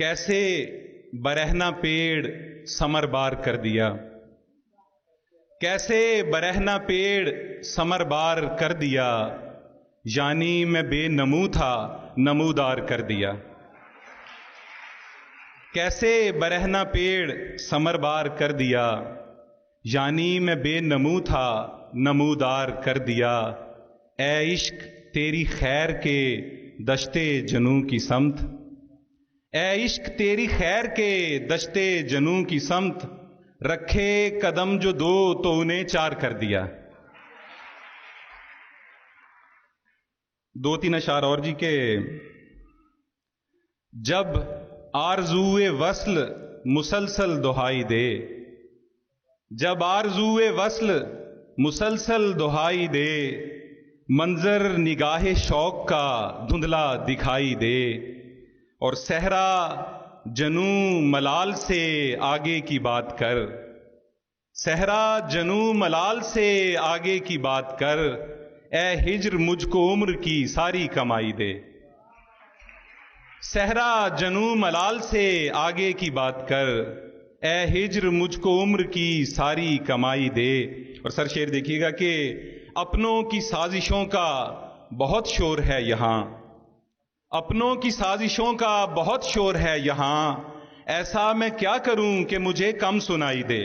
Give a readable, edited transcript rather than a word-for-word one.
کیسے برہنہ پیڑ ثمر بار کر دیا، کیسے برہنہ پیڑ ثمر بار کر دیا، یعنی میں بے نمو تھا نمودار کر دیا۔ کیسے برہنہ پیڑ ثمر بار کر دیا، یعنی میں بے نمو تھا نمودار کر دیا۔ اے عشق تیری خیر کے دشتے جنوں کی سمت، اے عشق تیری خیر کے دشتے جنوں کی سمت، رکھے قدم جو دو تو انہیں چار کر دیا۔ دو تین اشعار اور جی کے جب آرزوئے وصل مسلسل دہائی دے، جب آرزوئے وصل مسلسل دہائی دے، منظر نگاہ شوق کا دھندلا دکھائی دے، اور صحرا جنوں ملال سے آگے کی بات کر، صحرا جنوں ملال سے آگے کی بات کر، اے ہجر مجھ کو عمر کی ساری کمائی دے۔ صحرا جنوں ملال سے آگے کی بات کر، اے ہجر مجھ کو عمر کی ساری کمائی دے۔ اور سر شعر دیکھیے گا کہ اپنوں کی سازشوں کا بہت شور ہے یہاں، اپنوں کی سازشوں کا بہت شور ہے یہاں، ایسا میں کیا کروں کہ مجھے کم سنائی دے۔